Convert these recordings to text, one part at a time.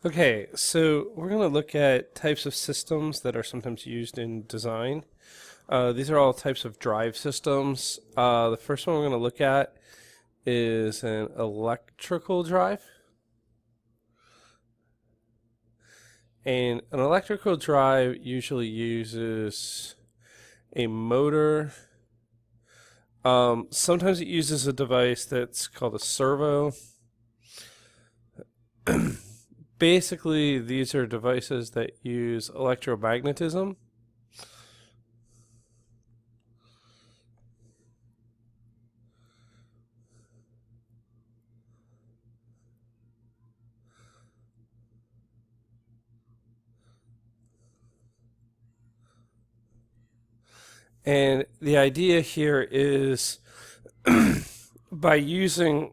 Okay, so we're going to look at types of systems that are sometimes used in design. These are all types of drive systems. The first one we're going to look at is an electrical drive. And an electrical drive usually uses a motor. Sometimes it uses a device that's called a servo. Basically, these are devices that use electromagnetism. And the idea here is by using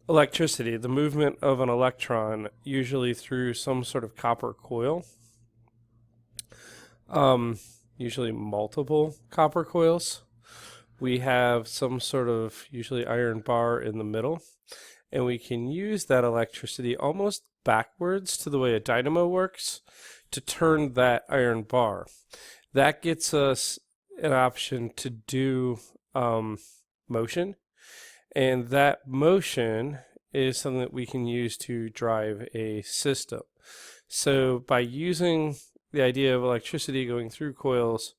electricity, the movement of an electron, usually through some sort of copper coil, usually multiple copper coils. We have some sort of usually iron bar in the middle, and we can use that electricity almost backwards to the way a dynamo works to turn that iron bar. That gets us an option to do motion, and that motion is something that we can use to drive a system. So by using the idea of electricity going through coils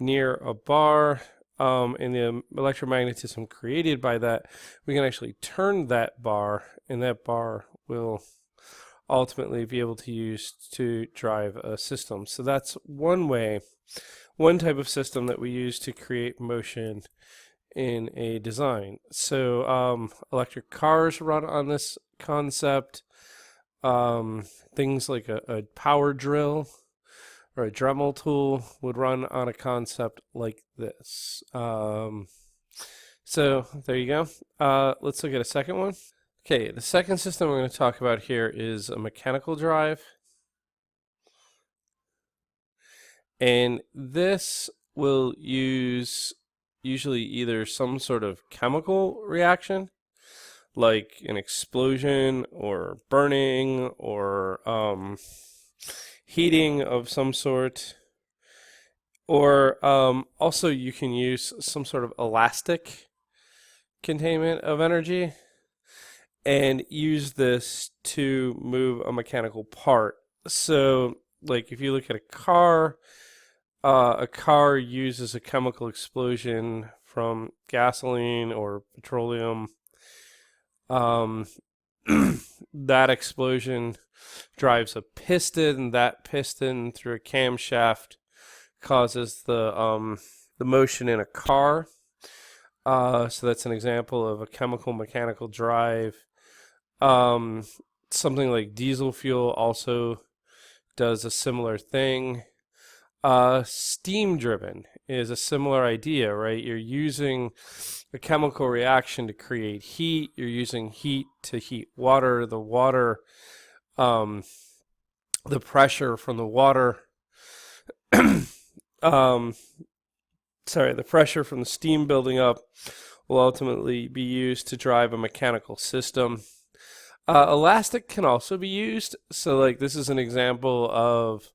near a bar, and the electromagnetism created by that, we can actually turn that bar, and that bar will ultimately be able to use to drive a system. So that's one way, one type of system that we use to create motion in a design. So electric cars run on this concept. Things like a power drill or a Dremel tool would run on a concept like this. So there you go. Let's look at a second one. Okay, the second system we're going to talk about here is a mechanical drive. And this will use usually either some sort of chemical reaction, like an explosion or burning or heating of some sort, or also you can use some sort of elastic containment of energy and use this to move a mechanical part. So, like if you look at a car uses a chemical explosion from gasoline or petroleum. That explosion drives a piston, and that piston through a camshaft causes the motion in a car. So that's an example of a chemical mechanical drive. Something like diesel fuel also does a similar thing. Steam driven is a similar idea, right? You're using a chemical reaction to create heat. You're using heat to heat water. The pressure from the water, the pressure from the steam building up will ultimately be used to drive a mechanical system. Elastic can also be used. So, like, this is an example of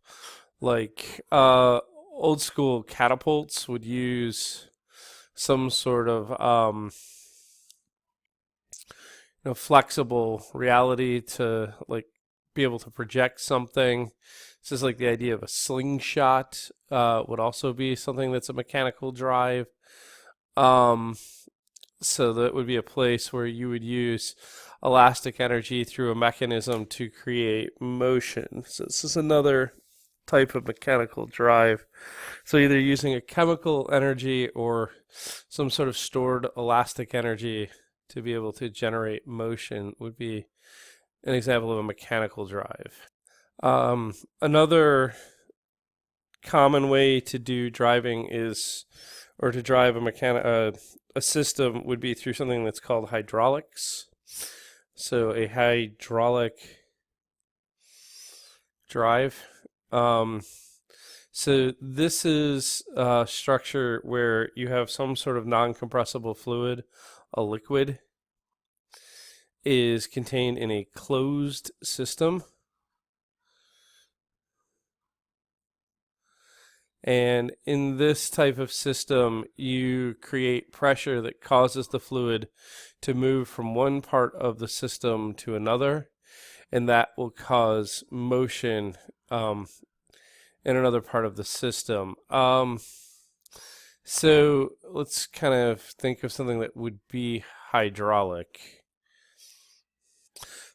old school catapults would use some sort of flexible reality to like be able to project something. This is like the idea of a slingshot would also be something that's a mechanical drive. So that would be a place where you would use elastic energy through a mechanism to create motion. So this is another type of mechanical drive. So either using a chemical energy or some sort of stored elastic energy to be able to generate motion would be an example of a mechanical drive. Another common way to do driving is, or to drive a system would be through something that's called hydraulics. So a hydraulic drive. So this is a structure where you have some sort of non-compressible fluid, a liquid, is contained in a closed system. And in this type of system, you create pressure that causes the fluid to move from one part of the system to another, and that will cause motion in another part of the system. So let's kind of think of something that would be hydraulic.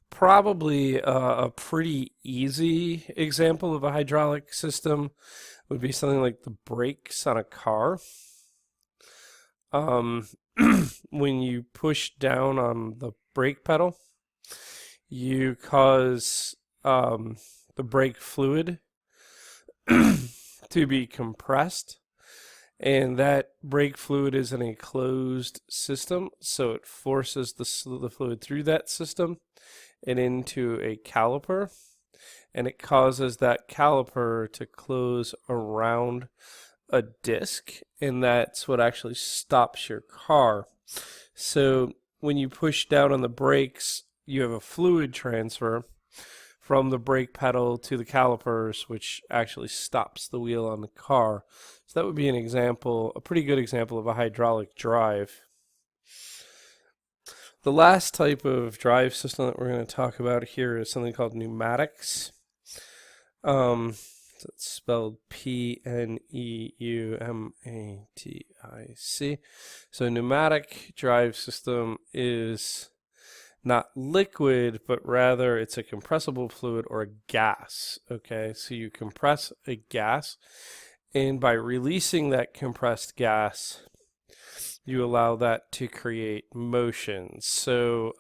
Probably a pretty easy example of a hydraulic system would be something like the brakes on a car. When you push down on the brake pedal, you cause the brake fluid to be compressed, and that brake fluid is in a closed system, so it forces the fluid through that system and into a caliper, and it causes that caliper to close around a disc, and that's what actually stops your car. So when you push down on the brakes, you have a fluid transfer from the brake pedal to the calipers, which actually stops the wheel on the car. So that would be an example, a pretty good example of a hydraulic drive. The last type of drive system that we're going to talk about here is something called pneumatics. It's spelled Pneumatic. So pneumatic drive system is not liquid, but rather it's a compressible fluid or a gas. Okay, so you compress a gas, and by releasing that compressed gas, you allow that to create motion. So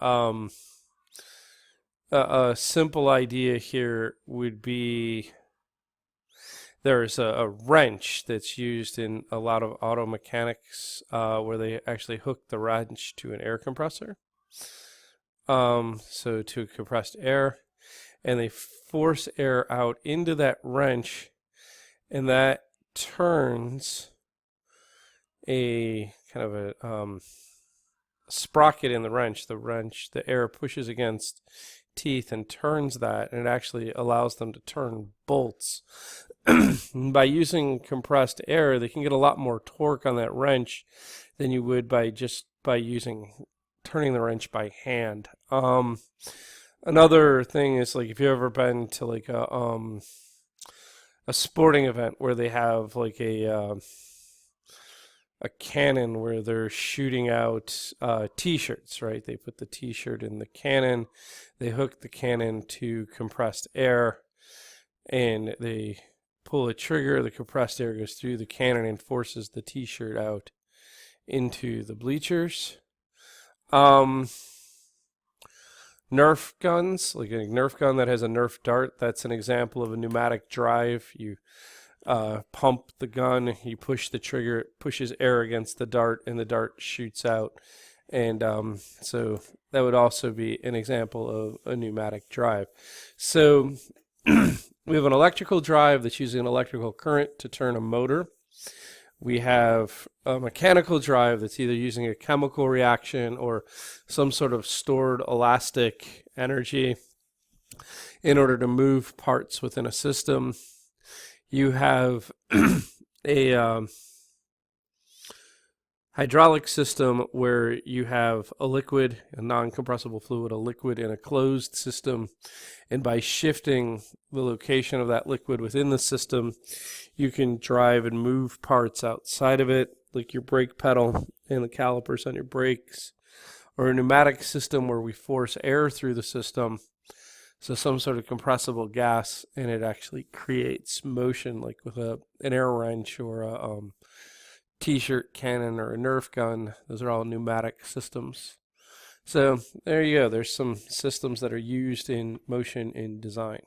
a simple idea here would be there's a wrench that's used in a lot of auto mechanics where they actually hook the wrench to an air compressor. So to compressed air, and they force air out into that wrench, and that turns a kind of a sprocket in the wrench. The air pushes against teeth and turns that, and it actually allows them to turn bolts. By using compressed air, they can get a lot more torque on that wrench than you would by turning the wrench by hand. Another thing is, like, if you've ever been to like a sporting event where they have like a cannon where they're shooting out t-shirts, right? They put the t-shirt in the cannon, they hook the cannon to compressed air, and they pull a trigger, the compressed air goes through the cannon and forces the t-shirt out into the bleachers. Nerf guns, like a Nerf gun that has a Nerf dart, that's an example of a pneumatic drive. You pump the gun, you push the trigger, it pushes air against the dart, and the dart shoots out. And so that would also be an example of a pneumatic drive. So we have an electrical drive that's using an electrical current to turn a motor. We have a mechanical drive that's either using a chemical reaction or some sort of stored elastic energy in order to move parts within a system. You have a hydraulic system where you have a liquid, a non-compressible fluid, a liquid in a closed system, and by shifting the location of that liquid within the system, you can drive and move parts outside of it, like your brake pedal and the calipers on your brakes, or a pneumatic system where we force air through the system, so some sort of compressible gas, and it actually creates motion, like with an air wrench or a t-shirt cannon or a Nerf gun. Those are all pneumatic systems. So there you go. There's some systems that are used in motion in design.